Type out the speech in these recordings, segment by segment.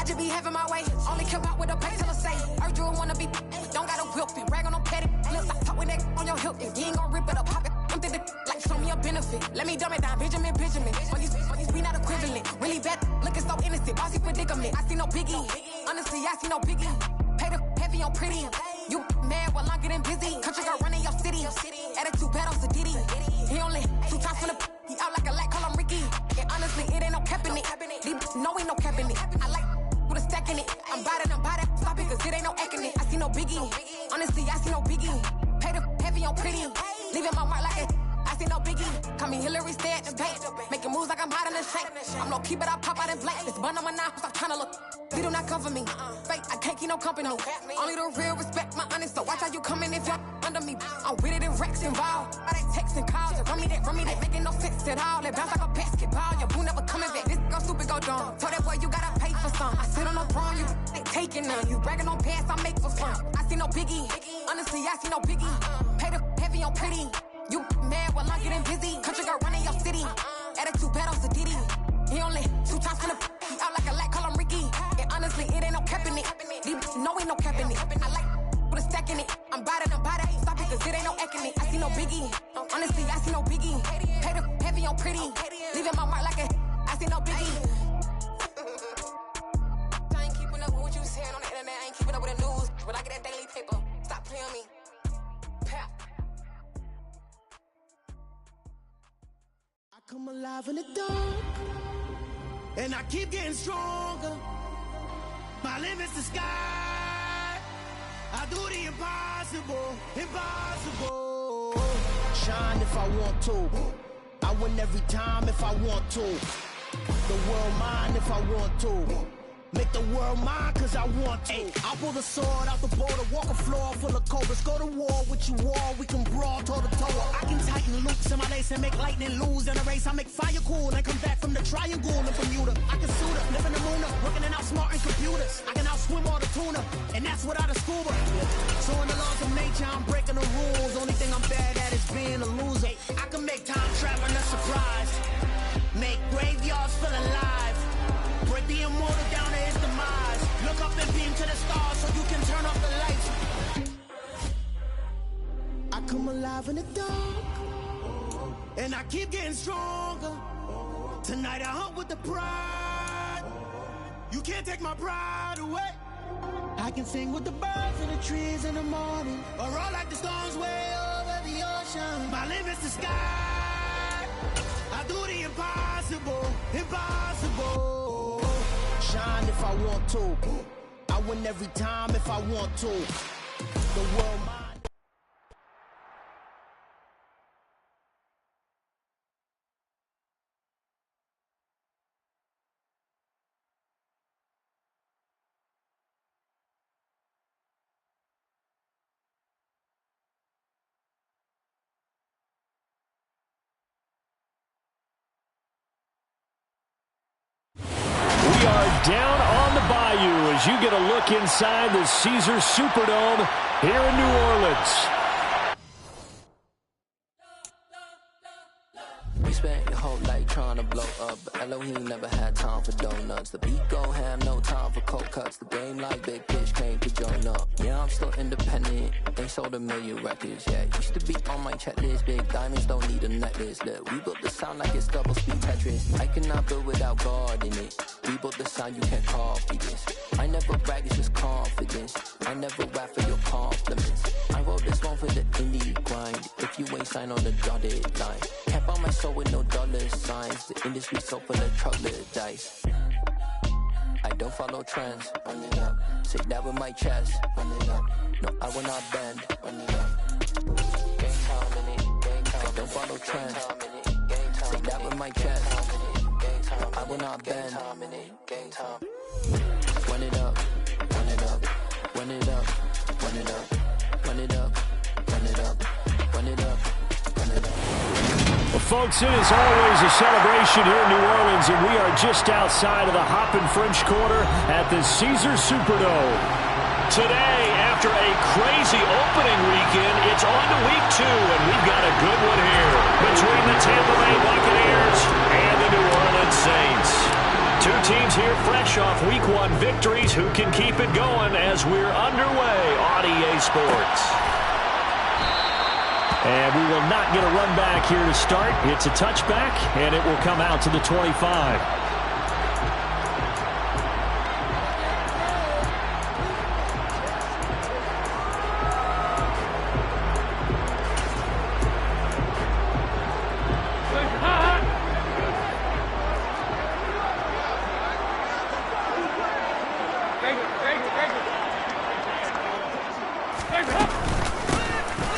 I just be having my way. Only care about what the pay teller say. Urge you wanna be, don't gotta whip it. Rag on them petty lips. I talk with that on your hip. If you ain't gon' rip it up, pop it. I'm thinking like show me a benefit. Let me dumb it down, Benjamin. We not equivalent. Really bad, looking so innocent. Bossy predicament. I see no biggie. Honestly, I see no biggie. Pay the heavy on pretty. You mad while I'm getting busy. Country girl running your city. Attitude battles to Diddy. He only 2 times from the he out like a light, call him Ricky. And honestly, it ain't no cap in it. No, ain't no cap in it. I like with a stack in it. I'm about it. Stop it, cause it ain't no acting it. I see no biggie. Honestly, I see no biggie. Pay the heavy on pretty. Leaving my mark like it. I see no biggie. Call me Hillary, stay at the bank. Making moves like I'm hot in the shank. I'm low key, but I pop out in blank. This bun on my knife, stop trying to look. They do not come for me. Fake, I can't keep no company. Only the real respect my honest. So watch how you coming if y'all under me. I'm with it in Rex involved. I they texting calls. Run me that. Making no sense at all. They bounce like a basketball. Your boo never coming back. This go stupid, go dumb. Told that boy you gotta pay for some. I sit on no throne, you ain't taking none. You bragging on pants, I make for fun. I see no biggie. Honestly, I see no biggie. Pay the heavy on pretty. You mad while I'm getting busy. Country girl running your city. Attitude battles to Diddy. He only 2 times from the he out like a light, call him Ricky. And honestly, it ain't no cap in it. No, ain't no cap in it. I like with a stack in it. I'm about it. Stop it, cause it ain't no acting it. I see no biggie. Honestly, I see no biggie. Pay the heavy on pretty. Leaving my mark like a I see no biggie. I ain't keeping up with what you saying on the internet. I ain't keeping up with the news. But I get that daily paper. Stop playing me. Pap. Come alive in the dark, and I keep getting stronger. My limit's the sky. I do the impossible. Shine if I want to. I win every time if I want to. The world mine if I want to. Make the world mine cause I want to. I pull the sword out the border, walk a floor full of cobras. Go to war with you all, we can brawl toe to toe. I can tighten loops in my lace and make lightning lose in a race. I make fire cool and come back from the triangle in Bermuda. I can suit up, live in the moon up, working and outsmarting computers. I can outswim all the tuna, and that's without a scuba. So in the laws of nature, I'm breaking the rules. Only thing I'm bad at is being a loser. I can make time traveling a surprise. Make graveyards feel alive. Break the immortal down to his demise. Look up and beam to the stars so you can turn off the lights. I come alive in the dark, and I keep getting stronger. Tonight I hunt with the pride. You can't take my pride away. I can sing with the birds and the trees in the morning, or roll like the storms way over the ocean. My limit's the sky. I do the impossible. Shine if I want to. I win every time if I want to. The world mine. Down on the bayou as you get a look inside the Caesars Superdome here in New Orleans. We spent your whole life trying to blow up, but Elohim never had time for donuts. The beat go ham, no time for cold cuts. The game like Big Pitch came to join up. Yeah, I'm still independent. They sold 1 million records. Yeah, used to be on my checklist. Big diamonds don't need a necklace. Look, we built the sound like it's double speed Tetris. I cannot build without God in it. We built the sound, you can't copy this. I never brag, it's just confidence. I never rap for your compliments. I wrote this one for the indie grind. If you ain't signed on the dotted line, can't buy my soul with no dollar signs. The industry so full of troglodytes. I don't follow trends. Run it up. Say that with my chest. Run it up. No, I will not bend. Run it up. Game time in it. Game time. I don't follow trends. Say that with my chest. No, I will not bend. Game time. Run it up. Run it up. Run it up. Run it up. Run it up. Run it up. Run it up. Run it up. Well, folks, it is always a celebration here in New Orleans, and we are just outside of the Hoppin' French Quarter at the Caesars Superdome. Today, after a crazy opening weekend, it's on to week 2, and we've got a good one here between the Tampa Bay Buccaneers and the New Orleans Saints. Two teams here fresh off Week 1 victories. Who can keep it going as we're underway on EA Sports? And we will not get a run back here to start. It's a touchback, and it will come out to the 25.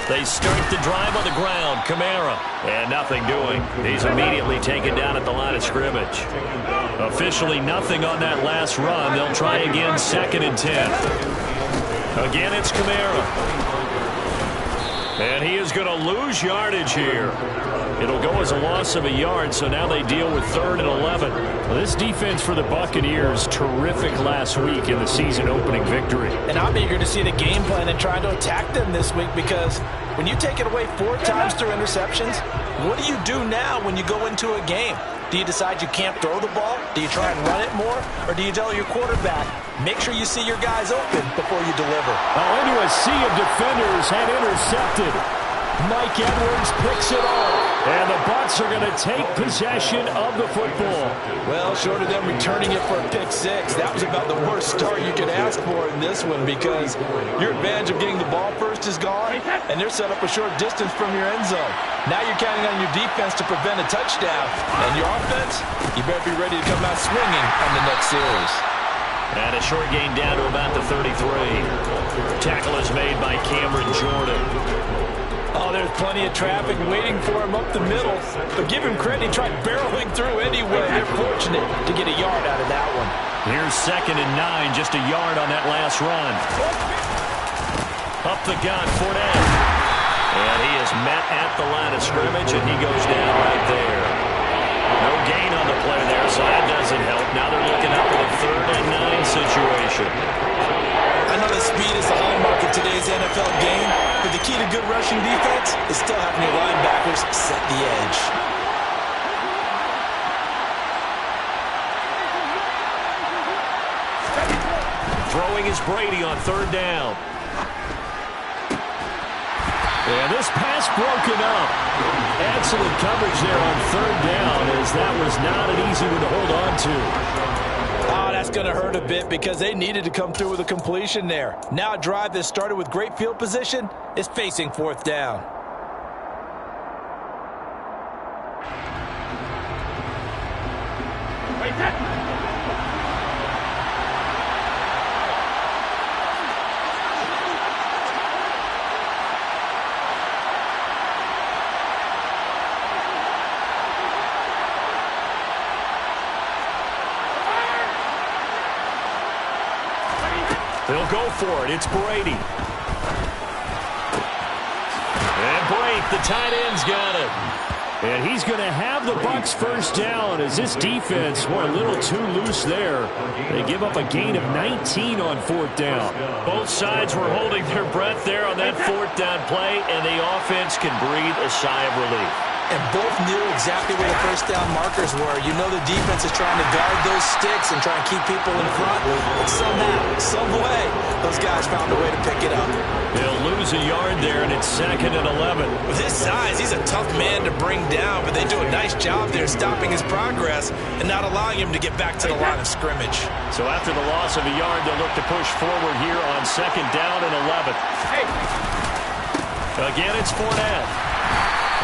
They start the drive on the ground. Kamara. And nothing doing. He's immediately taken down at the line of scrimmage. Officially nothing on that last run. They'll try again, 2nd and 10. Again, it's Kamara. And he is going to lose yardage here. It'll go as a loss of a yard, so now they deal with 3rd and 11. Well, this defense for the Buccaneers, terrific last week in the season-opening victory. And I'm eager to see the game plan and try to attack them this week, because when you take it away 4 times through interceptions, what do you do now when you go into a game? Do you decide you can't throw the ball? Do you try and run it more? Or do you tell your quarterback, make sure you see your guys open before you deliver? Oh, into a sea of defenders and intercepted. Mike Edwards picks it off. And the Bucs are going to take possession of the football. Well, short of them returning it for a pick 6, that was about the worst start you could ask for in this one, because your advantage of getting the ball first is gone, and they're set up a short distance from your end zone. Now you're counting on your defense to prevent a touchdown, and your offense, you better be ready to come out swinging on the next series. And a short gain down to about the 33. Tackle is made by Cameron Jordan. Oh, there's plenty of traffic waiting for him up the middle. But give him credit, he tried barreling through anyway. They're fortunate to get a yard out of that one. Here's 2nd and 9, just a yard on that last run. Up the gun, Fournette. And he is met at the line of scrimmage, and he goes down right there. No gain on the play there, so that doesn't help. Now they're looking up with a 3rd and 9 situation. I know that speed is the hallmark of today's NFL game, but the key to good rushing defense is still having your linebackers set the edge. Throwing is Brady on 3rd down. And this pass broken up. Excellent coverage there on 3rd down, as that was not an easy one to hold on to. Oh, that's going to hurt a bit, because they needed to come through with a completion there. Now a drive that started with great field position is facing 4th down. They'll go for it. It's Brady. And Brake, the tight end's got it. And he's going to have the Bucs 1st down, as this defense were a little too loose there. They give up a gain of 19 on 4th down. Both sides were holding their breath there on that 4th down play, and the offense can breathe a sigh of relief. And both knew exactly where the 1st down markers were. You know the defense is trying to guard those sticks and try and keep people in front. But somehow, some way, those guys found a way to pick it up. They'll lose a yard there, and it's 2nd and 11. With his size, he's a tough man to bring down, but they do a nice job there stopping his progress and not allowing him to get back to the line of scrimmage. So after the loss of a yard, they'll look to push forward here on 2nd down and 11. Again, it's Fournette.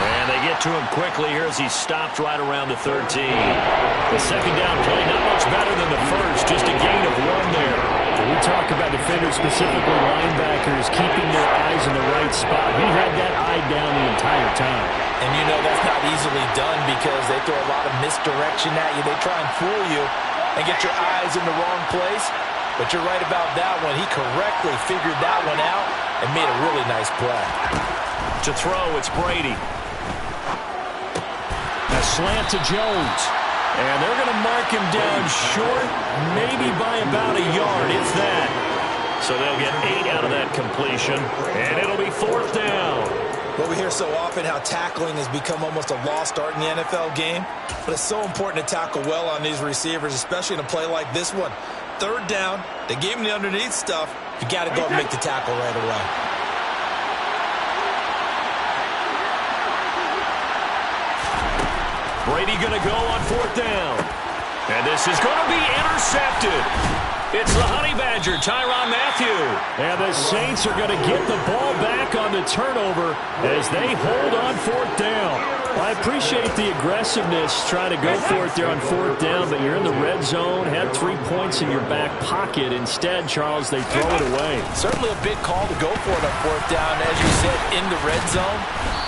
And they get to him quickly here as he stopped right around the 13. The 2nd down play, not much better than the first, just a gain of 1 there. When we talk about defenders, specifically linebackers, keeping their eyes in the right spot, he had that eye down the entire time. And you know that's not easily done, because they throw a lot of misdirection at you. They try and fool you and get your eyes in the wrong place. But you're right about that one. He correctly figured that one out and made a really nice play. To throw, it's Brady. A slant to Jones. And they're going to mark him down short, maybe by about a yard, if that. So they'll get 8 out of that completion, and it'll be 4th down. Well, we hear so often how tackling has become almost a lost art in the NFL game, but it's so important to tackle well on these receivers, especially in a play like this one. Third down, they gave him the underneath stuff. You got to go and make the tackle right away. Brady going to go on 4th down. And this is going to be intercepted. It's the Honey Badger, Tyrann Mathieu. And the Saints are going to get the ball back on the turnover as they hold on 4th down. I appreciate the aggressiveness trying to go for it there on 4th down, but you're in the red zone, had 3 points in your back pocket. Instead, Charles, they throw it away. Certainly a big call to go for it on 4th down, as you said, in the red zone.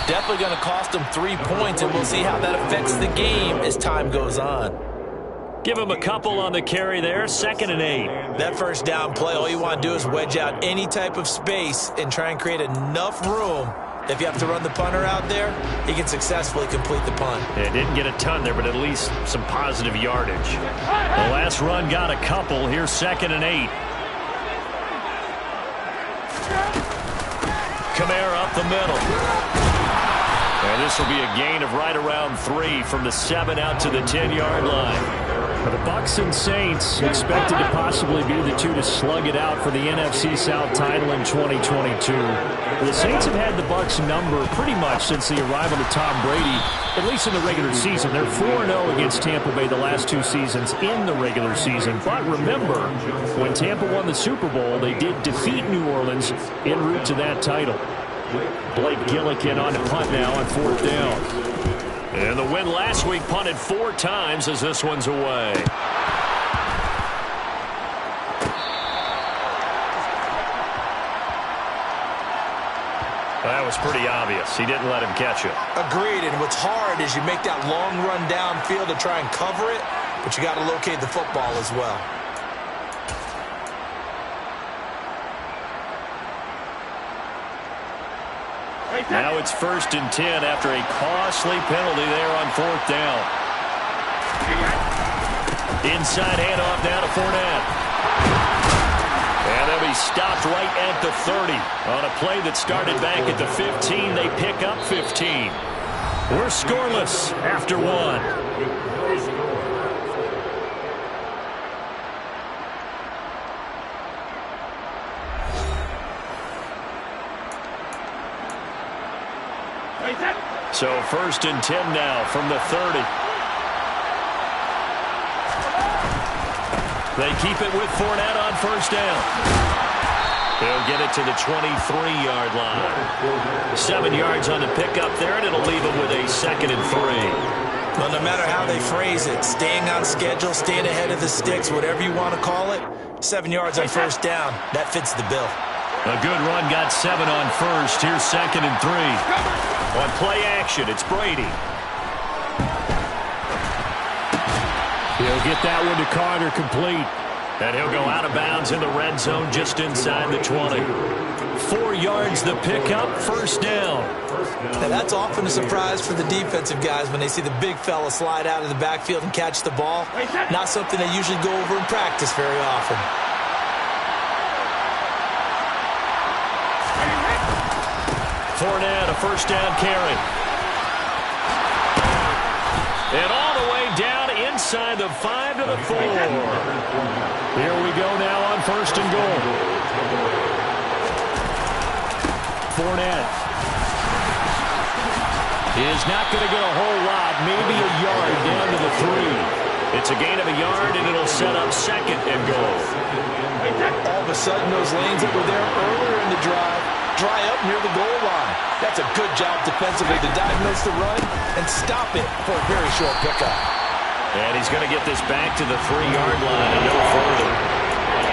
Definitely going to cost them 3 points, and we'll see how that affects the game as time goes on. Give him a couple on the carry there, 2nd and 8. That first down play, all you want to do is wedge out any type of space and try and create enough room. If you have to run the punter out there, he can successfully complete the punt. Yeah, didn't get a ton there, but at least some positive yardage. The last run got a couple. Here's 2nd and 8. Kamara up the middle. And this will be a gain of right around 3 from the 7 out to the 10-yard line. The Bucs and Saints expected to possibly be the two to slug it out for the NFC South title in 2022. The Saints have had the Bucs number pretty much since the arrival of Tom Brady, at least in the regular season. They're 4-0 against Tampa Bay the last 2 seasons in the regular season. But remember, when Tampa won the Super Bowl, they did defeat New Orleans en route to that title. Blake Gillikin on the punt now on 4th down. And the win last week punted 4 times as this one's away. That was pretty obvious. He didn't let him catch it. Agreed, and what's hard is you make that long run downfield to try and cover it, but you got to locate the football as well. Now it's 1st and 10 after a costly penalty there on 4th down. Inside handoff now to Fournette. And they'll be stopped right at the 30. On a play that started back at the 15, they pick up 15. We're scoreless after 1. So 1st and 10 now from the 30. They keep it with Fournette on 1st down. They'll get it to the 23-yard line. 7 yards on the pickup there, and it'll leave them with a 2nd and 3. Well, no matter how they phrase it, staying on schedule, staying ahead of the sticks, whatever you want to call it, 7 yards on 1st down, that fits the bill. A good run, got 7 on 1st. Here's 2nd and 3. On play action, it's Brady. He'll get that one to Carter complete. And he'll go out of bounds in the red zone just inside the 20. 4 yards the pickup, 1st down. Now that's often a surprise for the defensive guys when they see the big fella slide out of the backfield and catch the ball. Not something they usually go over in practice very often. Fournette, a 1st down carry. And all the way down inside the 5 to the 4. Here we go now on 1st and goal. Fournette is not going to get a whole lot, maybe a yard down to the 3. It's a gain of a yard, and it'll set up 2nd and goal. All of a sudden, those lanes that were there earlier in the drive dry up near the goal line. That's a good job defensively to diagnose the run and stop it for a very short pickup. And he's going to get this back to the 3-yard line and no further.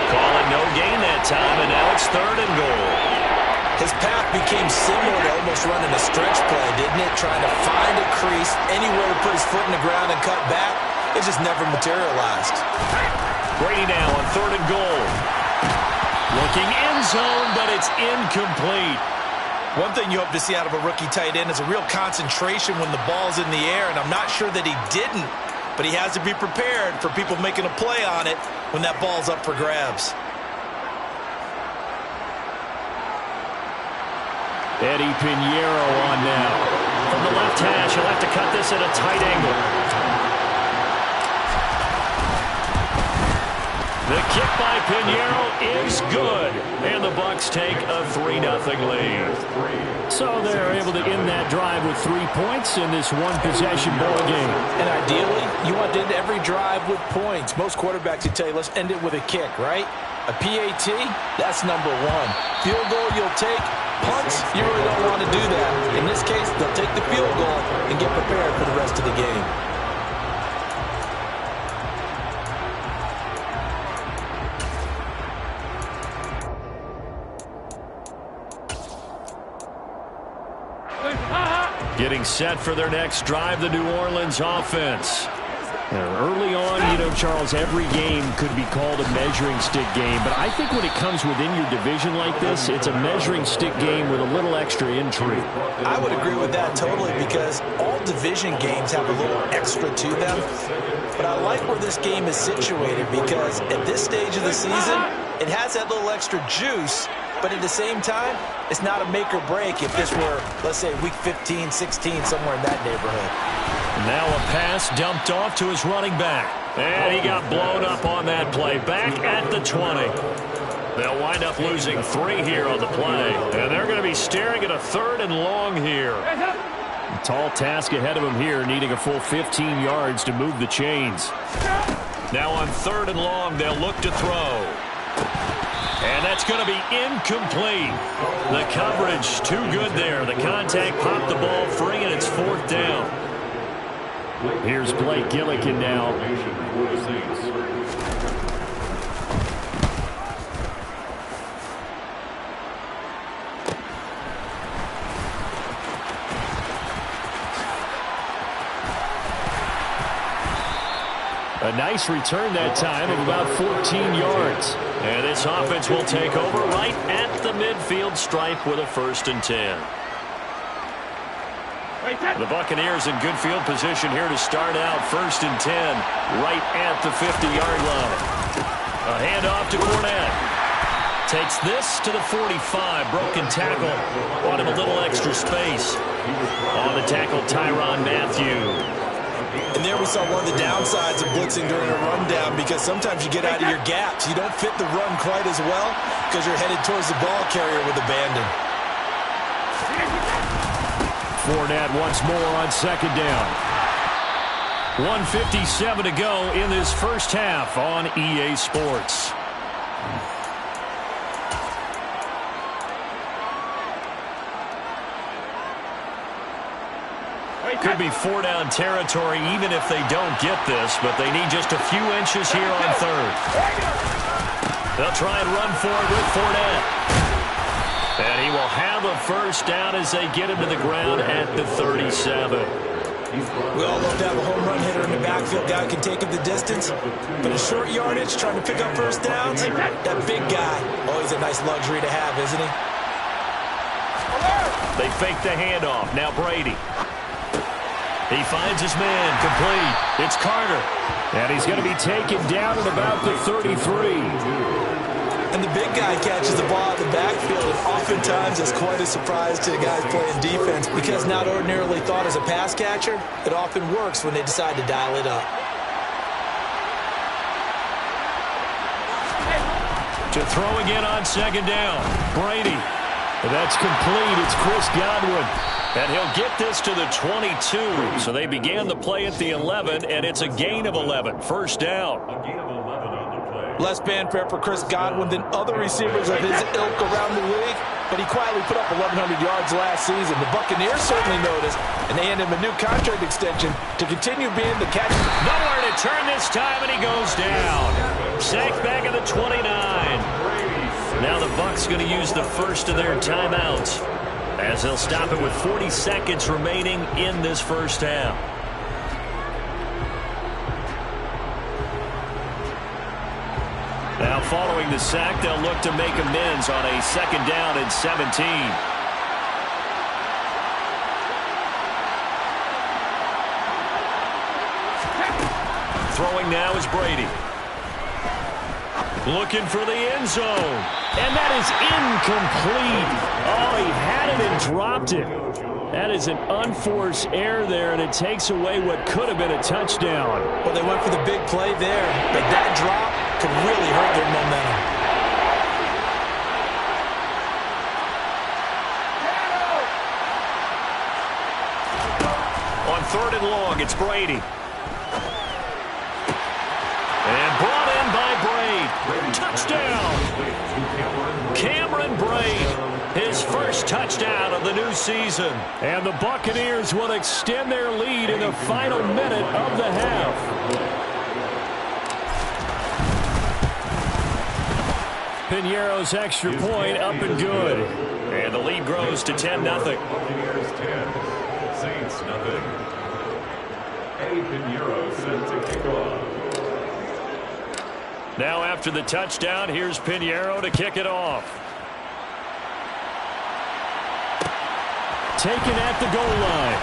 Call it no gain that time, and now it's 3rd and goal. His path became similar to almost running a stretch play, didn't it? Trying to find a crease, anywhere to put his foot in the ground and cut back. It just never materialized. Brady now on 3rd and goal. Looking end zone, but it's incomplete. One thing you hope to see out of a rookie tight end is a real concentration when the ball's in the air, and I'm not sure that he didn't, but he has to be prepared for people making a play on it when that ball's up for grabs. Eddie Pinheiro on now. From the left hash, he'll have to cut this at a tight angle. The kick by Pinheiro is good. And the Bucks take a 3-0 lead. So they're able to end that drive with 3 points in this one-possession ball game. And ideally, you want to end every drive with points. Most quarterbacks would tell you, let's end it with a kick, right? A PAT, that's number one. Field goal you'll take. Punts, you really don't want to do that. In this case, they'll take the field goal and get prepared for the rest of the game. Getting set for their next drive, the New Orleans offense. Early on, Charles, every game could be called a measuring stick game. But I think when it comes within your division like this, it's a measuring stick game with a little extra intrigue. I would agree with that totally because all division games have a little extra to them. But I like where this game is situated because at this stage of the season, it has that little extra juice. But at the same time, it's not a make or break if this were, let's say, week 15, 16, somewhere in that neighborhood. Now a pass dumped off to his running back. And he got blown up on that play. Back at the 20. They'll wind up losing 3 here on the play. And they're going to be staring at a 3rd and long here. A tall task ahead of him here, needing a full 15 yards to move the chains. Now on 3rd and long, they'll look to throw. And that's going to be incomplete. The coverage too good there. The contact popped the ball free, and it's 4th down. Here's Blake Gillikin now. A nice return that time of about 14 yards. And this offense will take over right at the midfield stripe with a 1st and 10. The Buccaneers in good field position here to start out. 1st and 10 right at the 50-yard line. A handoff to Cornette. Takes this to the 45. Broken tackle. Bought him a little extra space. On the tackle, Tyrann Mathieu. And there we saw one of the downsides of blitzing during a rundown because sometimes you get out of your gaps. You don't fit the run quite as well because you're headed towards the ball carrier with abandon. Fournette once more on 2nd down. 1:57 to go in this first half on EA Sports. Could be 4-down territory even if they don't get this, but they need just a few inches here on 3rd. They'll try and run for it with Fournette. And he will have a 1st down as they get him to the ground at the 37. We all love to have a home run hitter in the backfield. Guy can take it the distance. But in short yardage, trying to pick up 1st downs, that big guy, always a nice luxury to have, isn't he? They fake the handoff. Now Brady. He finds his man, complete. It's Carter. And he's going to be taken down at about the 33. And the big guy catches the ball in the backfield, and oftentimes is quite a surprise to the guys playing defense because not ordinarily thought as a pass catcher, it often works when they decide to dial it up. To throw again on 2nd down. Brady. That's complete. It's Chris Godwin. And he'll get this to the 22. So they began the play at the 11, and it's a gain of 11. 1st down. Less fanfare for Chris Godwin than other receivers of his ilk around the league, but he quietly put up 1,100 yards last season. The Buccaneers certainly noticed, and they handed him a new contract extension to continue being the catch. Nowhere to turn this time, and he goes down. Sacked back at the 29. Now the Bucs going to use the first of their timeouts as they'll stop it with 40 seconds remaining in this first half. Now following the sack, they'll look to make amends on a 2nd down and 17. Throwing now is Brady. Looking for the end zone. And that is incomplete. Oh, he had it and dropped it. That is an unforced error there, and it takes away what could have been a touchdown. Well, they went for the big play there, but that drop could really hurt their momentum. On 3rd and long, it's Brady. And brought in by Braid. Touchdown! Cameron Braid, his first touchdown of the new season. And the Buccaneers will extend their lead in the final minute of the half. Piñeiro's extra point up and good. And the lead grows to 10-0. Buccaneers 10, Saints nothing. Eddie Piñeiro set to kick off. Now after the touchdown, here's Piñeiro to kick it off. Taken at the goal line.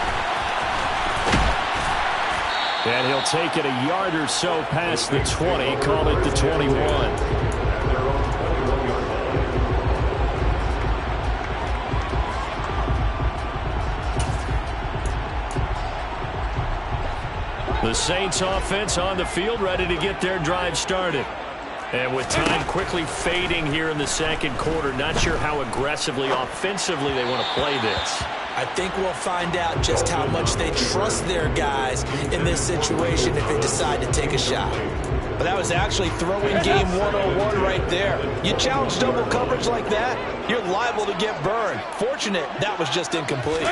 And he'll take it a yard or so past the 20, call it the 21. The Saints offense on the field, ready to get their drive started. And with time quickly fading here in the second quarter, not sure how aggressively, offensively they want to play this. I think we'll find out just how much they trust their guys in this situation if they decide to take a shot. But that was actually throwing game 101 right there. You challenge double coverage like that, you're liable to get burned. Fortunate that was just incomplete.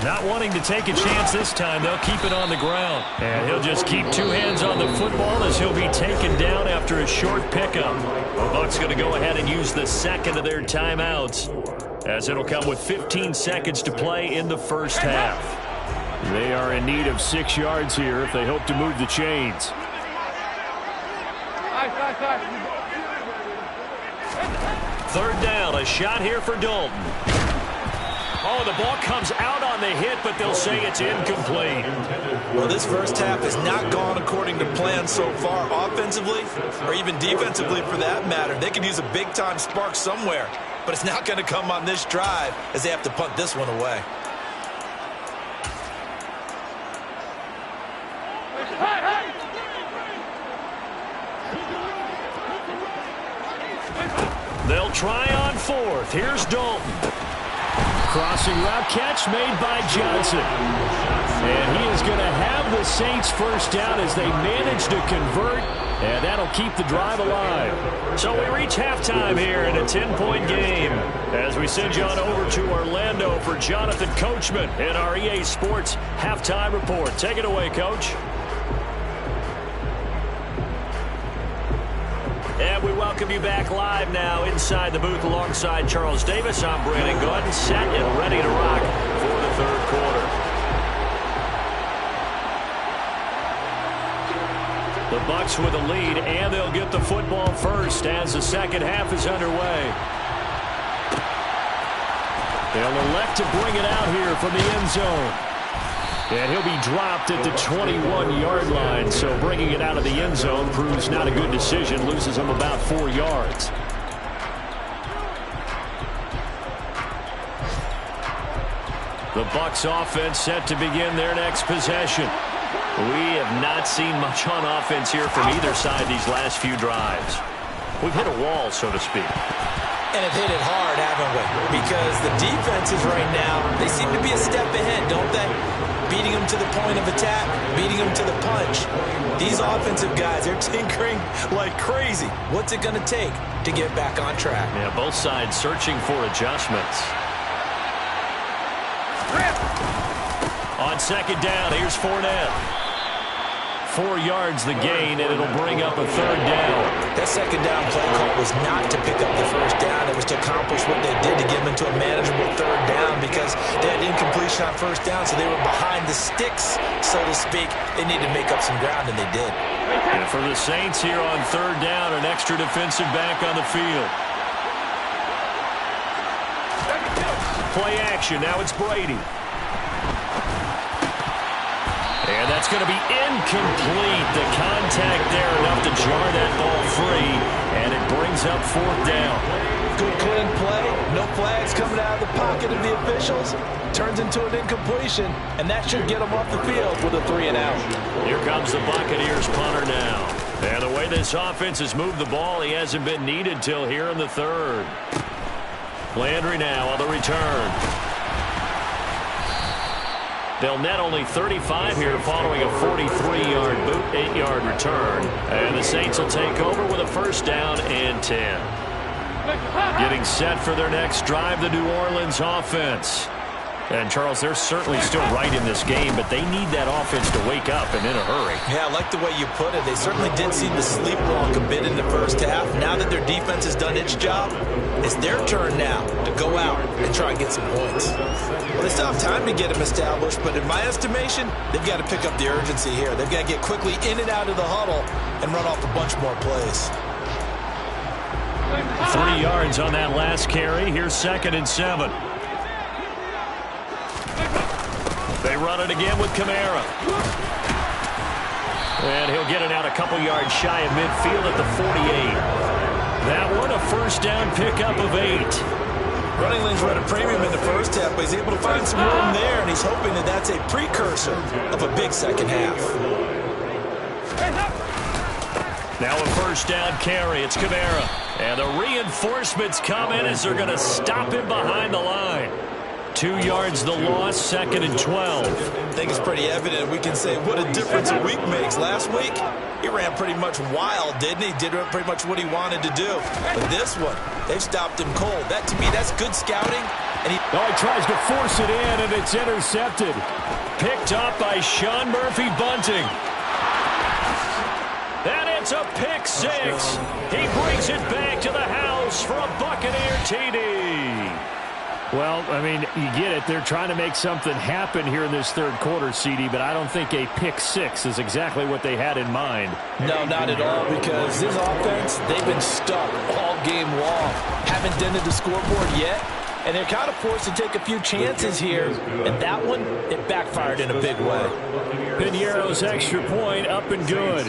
Not wanting to take a chance this time, they'll keep it on the ground. And he'll just keep two hands on the football as he'll be taken down after a short pickup. The Bucs going to go ahead and use the second of their timeouts, as it'll come with 15 seconds to play in the first half. They are in need of 6 yards here if they hope to move the chains. Third down, a shot here for Dalton. Oh, the ball comes out on the hit, but they'll say it's incomplete. Well, this first half has not gone according to plan so far, offensively or even defensively for that matter. They could use a big-time spark somewhere, but it's not going to come on this drive as they have to punt this one away. They'll try on 4th. Here's Dalton. Crossing route catch made by Johnson. And he is going to have the Saints first down as they manage to convert, and that'll keep the drive alive. So we reach halftime here in a 10-point game as we send you on over to Orlando for Jonathan Coachman in our EA Sports Halftime Report. Take it away, Coach. And we welcome you back live now inside the booth alongside Charles Davis. I'm Brandon Gordon, set and ready to rock for the third quarter. The Bucs with a lead, and they'll get the football first as the second half is underway. They'll elect to bring it out here from the end zone. And he'll be dropped at the 21-yard line, so bringing it out of the end zone proves not a good decision, loses him about 4 yards. The Bucs offense set to begin their next possession. We have not seen much on offense here from either side these last few drives. We've hit a wall, so to speak. And have hit it hard, haven't we? Because the defenses right now, they seem to be a step ahead, don't they? Beating them to the point of attack, beating them to the punch. These offensive guys, they're tinkering like crazy. What's it going to take to get back on track? Yeah, both sides searching for adjustments. On second down, here's Fournette. 4 yards the gain, and it'll bring up a third down. That second down play call was not to pick up the first down. It was to accomplish what they did to get them into a manageable third down because they had incompletion on first down, so they were behind the sticks, so to speak. They needed to make up some ground, and they did. And for the Saints here on third down, an extra defensive back on the field. Play action. Now it's Brady. And that's going to be incomplete. The contact there enough to jar that ball free, and it brings up 4th down. Good clean play. No flags coming out of the pocket of the officials. Turns into an incompletion, and that should get them off the field with a 3-and-out. Here comes the Buccaneers punter now. And the way this offense has moved the ball, he hasn't been needed till here in the 3rd. Landry now on the return. They'll net only 35 here following a 43-yard boot, 8-yard return. And the Saints will take over with a 1st down and 10. Getting set for their next drive, the New Orleans offense. And, Charles, they're certainly still right in this game, but they need that offense to wake up and in a hurry. Yeah, I like the way you put it. They certainly did seem to sleepwalk a bit in the first half. Now that their defense has done its job, it's their turn now to go out and try and get some points. Well, they still have time to get them established, but in my estimation, they've got to pick up the urgency here. They've got to get quickly in and out of the huddle and run off a bunch more plays. 3 yards on that last carry. Here's 2nd and 7. They run it again with Kamara. And he'll get it out a couple yards shy of midfield at the 48. That one, a 1st down pickup of 8. Running lanes run a premium in the first half, but he's able to find some room there, and he's hoping that that's a precursor of a big second half. Now a 1st down carry. It's Kamara. And the reinforcements come in as they're going to stop him behind the line. 2 yards the loss, 2nd and 12. I think it's pretty evident. We can say what a difference a week makes. Last week, he ran pretty much wild, didn't he? Did pretty much what he wanted to do. But this one, they've stopped him cold. That, to me, that's good scouting. And he tries to force it in, and it's intercepted. Picked up by Sean Murphy-Bunting. And it's a pick 6. He brings it back to the house for a Buccaneer TD. Well, I mean, you get it. They're trying to make something happen here in this 3rd quarter, CD, but I don't think a pick 6 is exactly what they had in mind. No, not at all, because this offense, they've been stuck all game long. Haven't dented the scoreboard yet, and they're kind of forced to take a few chances here, and that one, it backfired in a big way. Piñeiro's extra point up and good.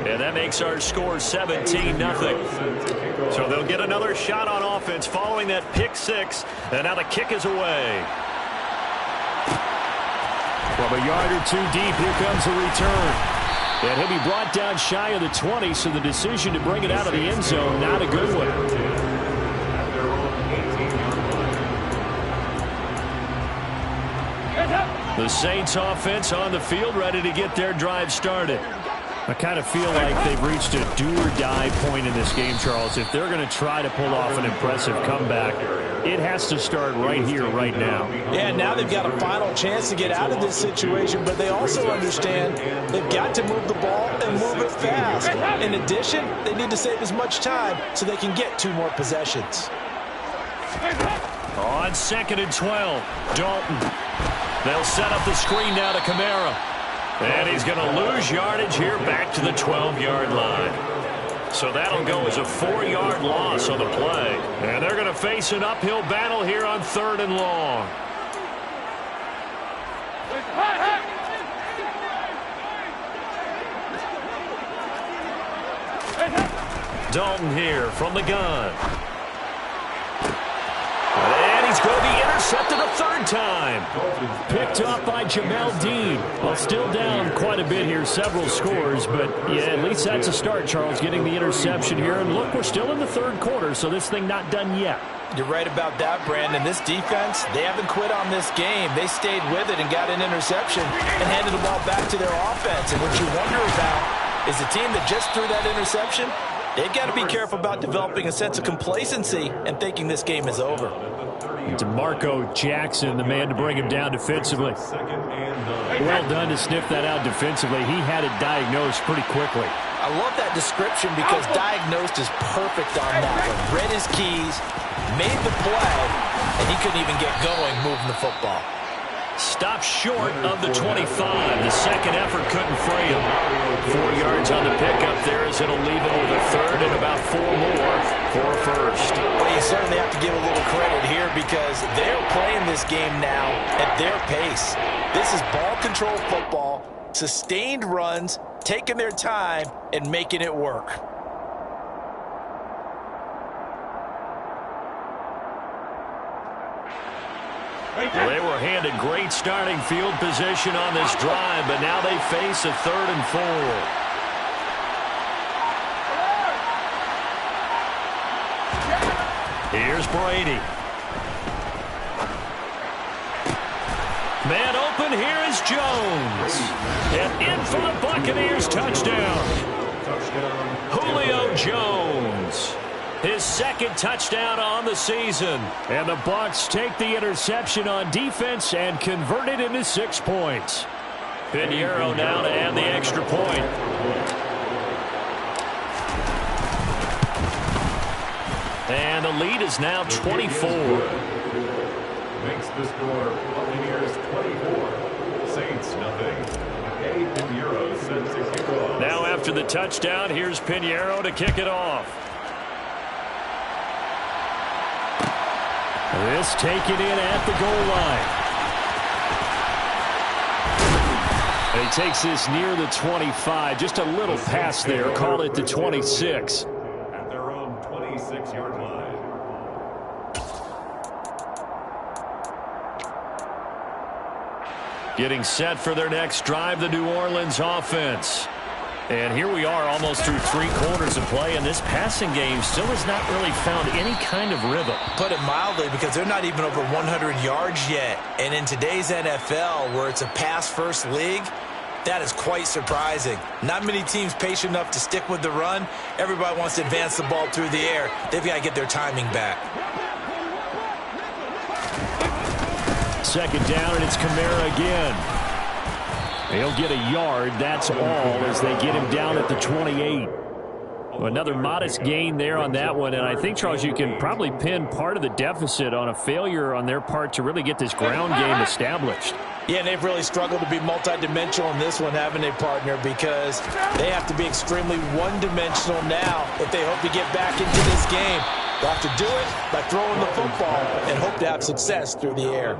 And that makes our score 17-0. So they'll get another shot on offense following that pick 6. And now the kick is away. From a yard or 2 deep, here comes a return. And he'll be brought down shy of the 20, so the decision to bring it out of the end zone, not a good one. The Saints offense on the field, ready to get their drive started. I kind of feel like they've reached a do-or-die point in this game, Charles. If they're going to try to pull off an impressive comeback, it has to start right here, right now. Yeah, now they've got a final chance to get out of this situation, but they also understand they've got to move the ball and move it fast. In addition, they need to save as much time so they can get 2 more possessions. On 2nd and 12, Dalton. They'll set up the screen now to Kamara. And he's going to lose yardage here back to the 12-yard line. So that'll go as a 4-yard loss on the play. And they're going to face an uphill battle here on 3rd and long. Dalton here from the gun. And he's going to be intercepted a 3rd time. Picked off by Jamel Dean. Well, still down quite a bit here, several scores, but yeah, at least that's a start, Charles, getting the interception here. And look, we're still in the 3rd quarter, so this thing not done yet. You're right about that, Brandon. This defense, they haven't quit on this game. They stayed with it and got an interception and handed the ball back to their offense. And what you wonder about is the team that just threw that interception, they've got to be careful about developing a sense of complacency and thinking this game is over. DeMarco Jackson, the man to bring him down defensively. Well done to sniff that out defensively. He had it diagnosed pretty quickly. I love that description because diagnosed is perfect on that one. Read his keys, made the play, and he couldn't even get going moving the football. Stopped short of the 25. The second effort couldn't free him. 4 yards on the pickup there as it'll leave him with a 3rd and about 4 more for a 1st. Well, you certainly have to give a little credit here because they're playing this game now at their pace. This is ball control football. sustained runs, taking their time, and making it work. Well, they were handed great starting field position on this drive, but now they face a 3rd and 4. Here's Brady. Man open, here is Jones. And in for the Buccaneers, touchdown. Julio Jones. His 2nd touchdown on the season. And the Bucs take the interception on defense and convert it into 6 points. Pinheiro now to add the extra point. And the lead is now 24. Makes the score Buccaneers 24, Saints nothing. A. Pinheiro sends the kickoff. Now after the touchdown, here's Pinheiro to kick it off. This taken in at the goal line. And he takes this near the 25. Just a little pass there. Call it the 26. At their own 26-yard line. Getting set for their next drive, the New Orleans offense. And here we are almost through 3 quarters of play, and this passing game still has not really found any kind of rhythm. Put it mildly, because they're not even over 100 yards yet. And in today's NFL, where it's a pass-first league, that is quite surprising. Not many teams patient enough to stick with the run. Everybody wants to advance the ball through the air. They've got to get their timing back. 2nd down, and it's Kamara again. He'll get a yard, that's all, as they get him down at the 28. Another modest gain there on that one, and I think, Charles, you can probably pin part of the deficit on a failure on their part to really get this ground game established. Yeah, and they've really struggled to be multidimensional in this one, haven't they, partner? Because they have to be extremely one-dimensional now if they hope to get back into this game. They'll have to do it by throwing the football and hope to have success through the air.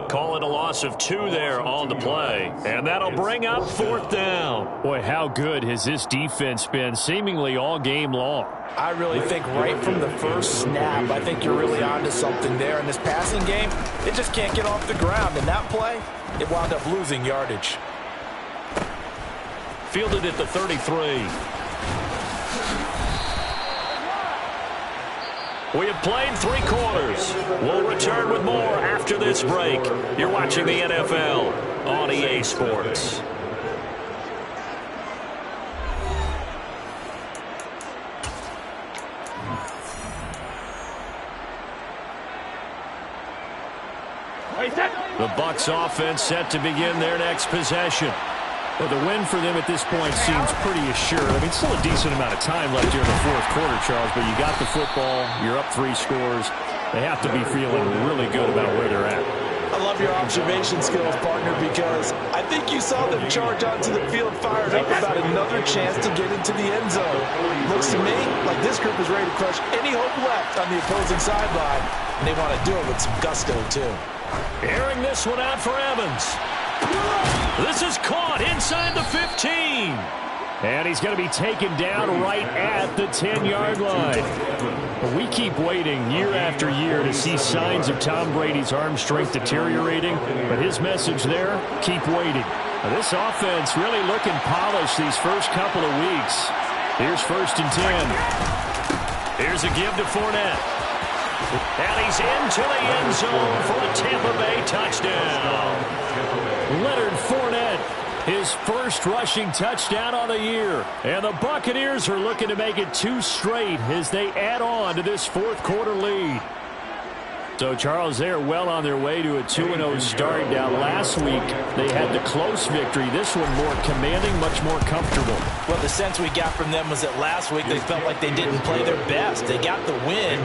Call it a loss of 2 there on the play. And that'll bring up 4th down. Boy, how good has this defense been seemingly all game long? I really think right from the first snap, I think you're really onto something there. In this passing game, it just can't get off the ground. In that play, it wound up losing yardage. Fielded at the 33. We have played 3 quarters. We'll return with more after this break. You're watching the NFL on EA Sports. The Bucs offense set to begin their next possession. Well, the win for them at this point seems pretty assured. I mean, still a decent amount of time left here in the 4th quarter, Charles, but you got the football, you're up 3 scores. They have to be feeling really good about where they're at. I love your observation skills, partner, because I think you saw them charge onto the field fired up about another chance to get into the end zone. Looks to me like this group is ready to crush any hope left on the opposing sideline, and they want to do it with some gusto, too. Airing this one out for Evans. This is caught inside the 15. And he's going to be taken down right at the 10-yard line. But we keep waiting year after year to see signs of Tom Brady's arm strength deteriorating. But his message there, keep waiting. Now, this offense really looking polished these first couple of weeks. Here's 1st and 10. Here's a give to Fournette. And he's into the end zone for a Tampa Bay touchdown. Leonard Fournette, his first rushing touchdown on the year. And the Buccaneers are looking to make it 2 straight as they add on to this 4th quarter lead. So, Charles, they're well on their way to a 2-0 start. Now, last week, they had the close victory. This one more commanding, much more comfortable. Well, the sense we got from them was that last week they felt like they didn't play their best. They got the win,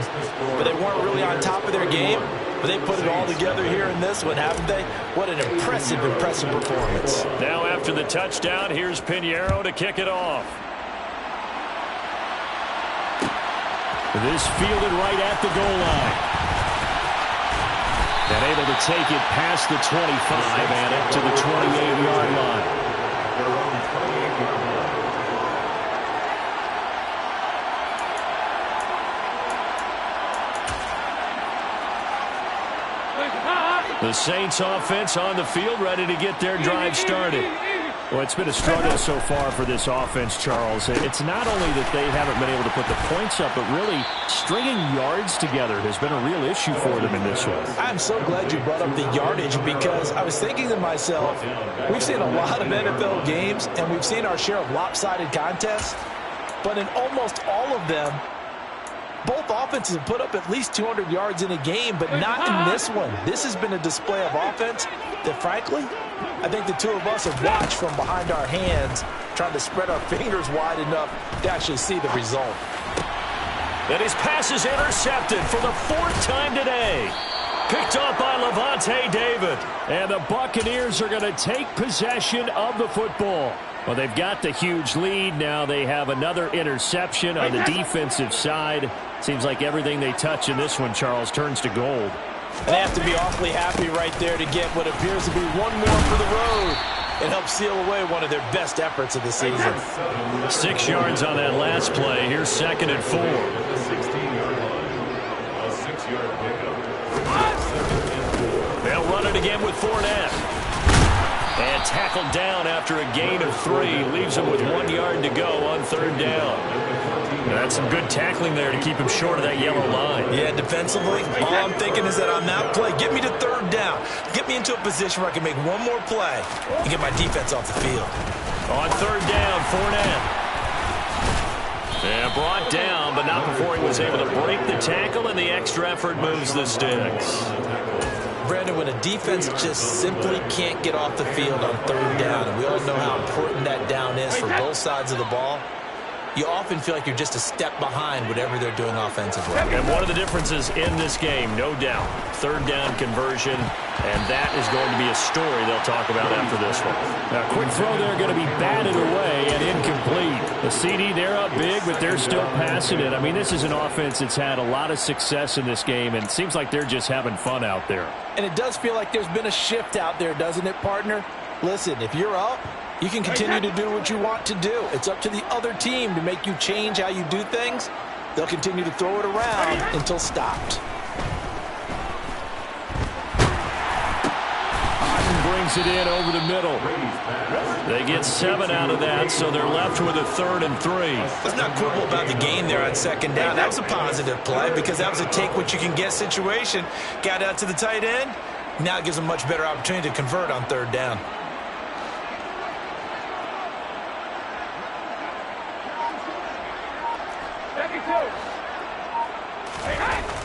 but they weren't really on top of their game. But they put it all together here in this one, haven't they? What an impressive, impressive performance. Now, after the touchdown, here's Pinheiro to kick it off. This fielded right at the goal line. And able to take it past the 25 and up to the 28-yard line. 28-yard line. The Saints offense on the field, ready to get their drive started. Well, it's been a struggle so far for this offense, Charles. It's not only that they haven't been able to put the points up, but really stringing yards together has been a real issue for them in this one. I'm so glad you brought up the yardage, because I was thinking to myself, we've seen a lot of NFL games, and we've seen our share of lopsided contests, but in almost all of them, both offenses have put up at least 200 yards in a game, but not in this one. This has been a display of offense that, frankly, I think the two of us have watched from behind our hands, trying to spread our fingers wide enough to actually see the result. And his pass is intercepted for the 4th time today. Picked up by Levante David. And the Buccaneers are going to take possession of the football. Well, they've got the huge lead. Now they have another interception on the defensive side. Seems like everything they touch in this one, Charles, turns to gold. And they have to be awfully happy right there to get what appears to be one more for the road. It helps seal away one of their best efforts of the season. 6 yards on that last play. Here's 2nd and 4. The 16-yard line. A 6-yard pickup. They'll run it again with Fournette. And tackled down after a gain of 3. Leaves him with 1 yard to go on 3rd down. That's some good tackling there to keep him short of that yellow line. Yeah, defensively, all I'm thinking is that on that play, get me to 3rd down. Get me into a position where I can make one more play and get my defense off the field. On 3rd down, Fournette. And brought down, but not before he was able to break the tackle, and the extra effort moves the sticks. Brandon, when a defense just simply can't get off the field on 3rd down, and we all know how important that down is for both sides of the ball, you often feel like you're just a step behind whatever they're doing offensively. And one of the differences in this game, no doubt, 3rd down conversion, and that is going to be a story they'll talk about after this one. Now, quick throw there, going to be batted away and incomplete. The CD, they're up big, but they're still passing it. I mean, this is an offense that's had a lot of success in this game, and it seems like they're just having fun out there. And it does feel like there's been a shift out there, doesn't it, partner? Listen, if you're up, you can continue to do what you want to do. It's up to the other team to make you change how you do things. They'll continue to throw it around until stopped. Brings it in over the middle. They get 7 out of that, so they're left with a 3rd and 3. Let's not quibble about the gain there on 2nd down. That was a positive play because that was a take-what-you-can-get situation. Got out to the tight end. Now it gives them a much better opportunity to convert on 3rd down.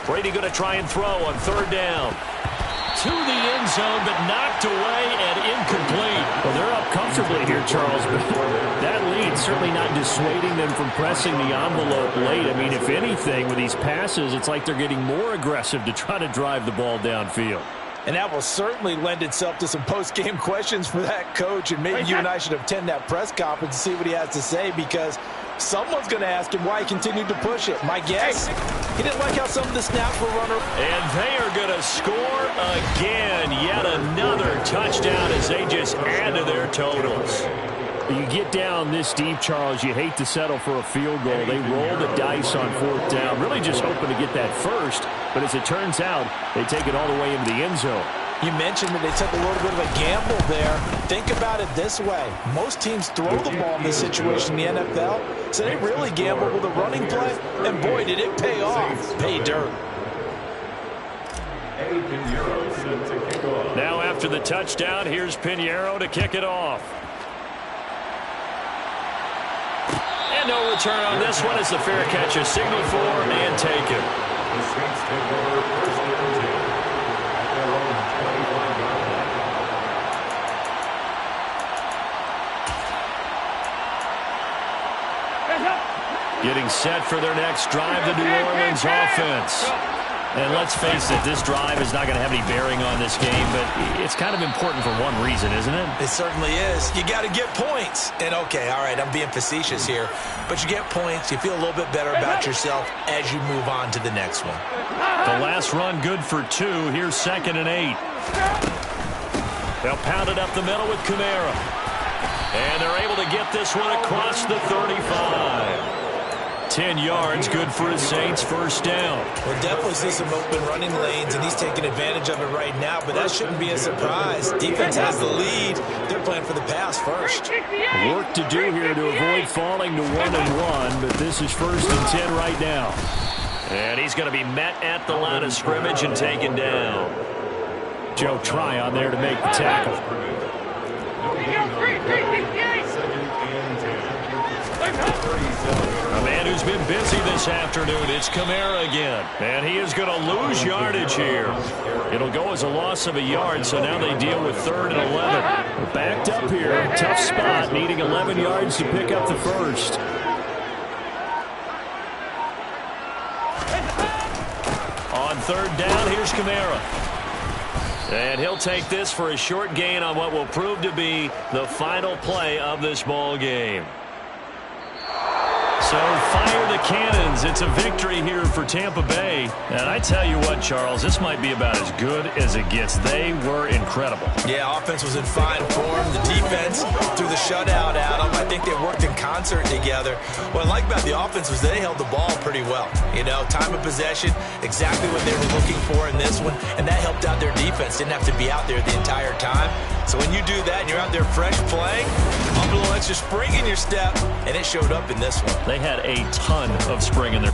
Brady going to try and throw on 3rd down. To the end zone, but knocked away and incomplete. Well, they're up comfortably here, Charles, but that lead certainly not dissuading them from pressing the envelope late. I mean, if anything, with these passes, it's like they're getting more aggressive to try to drive the ball downfield. And that will certainly lend itself to some post-game questions for that coach, and maybe you and I should attend that press conference and see what he has to say, because someone's going to ask him why he continued to push it. My guess, he didn't like how some of the snaps were run. And they are going to score again. Yet another touchdown as they just add to their totals. You get down this deep, Charles, you hate to settle for a field goal. They roll the dice on 4th down, really just hoping to get that first. But as it turns out, they take it all the way into the end zone. You mentioned that they took a little bit of a gamble there. Think about it this way. Most teams throw the ball in this situation in the NFL, so they really gambled with a running play, and boy, did it pay off. Pay dirt. Now after the touchdown, here's Pinheiro to kick it off. And no return on this one as the fair catch is signaled for and taken. The Saints take over 1st and 10 at their own 25-yard line. Getting set for their next drive, the New Orleans offense. And let's face it, this drive is not going to have any bearing on this game, but it's kind of important for one reason, isn't it? It certainly is. You got to get points. And, okay, all right, I'm being facetious here, but you get points, you feel a little bit better about yourself as you move on to the next one. The last run good for 2. Here's 2nd and 8. They'll pound it up the middle with Kamara. And they're able to get this one across the 35. 10 yards, good for his Saints, first down. We'll definitely see some open running lanes, and he's taking advantage of it right now, but that shouldn't be a surprise. Defense has the lead. They're playing for the pass first. Work to do here to avoid falling to 1-1, but this is 1st and 10 right now. And he's going to be met at the line of scrimmage and taken down. Joe Tryon there to make the tackle. A man who's been busy this afternoon, it's Kamara again. And he is going to lose yardage here. It'll go as a loss of a yard, so now they deal with 3rd and 11. We're backed up here, tough spot, needing 11 yards to pick up the first. On 3rd down, here's Kamara. And he'll take this for a short gain on what will prove to be the final play of this ball game. So fire the cannons. It's a victory here for Tampa Bay. And I tell you what, Charles, this might be about as good as it gets. They were incredible. Yeah, offense was in fine form. The defense threw the shutout at them. I think they worked in concert together. What I like about the offense was they held the ball pretty well. You know, time of possession, exactly what they were looking for in this one. And that helped out their defense. Didn't have to be out there the entire time. So when you do that and you're out there fresh playing, up a little extra spring in your step, and it showed up in this one. They had a ton of spring in their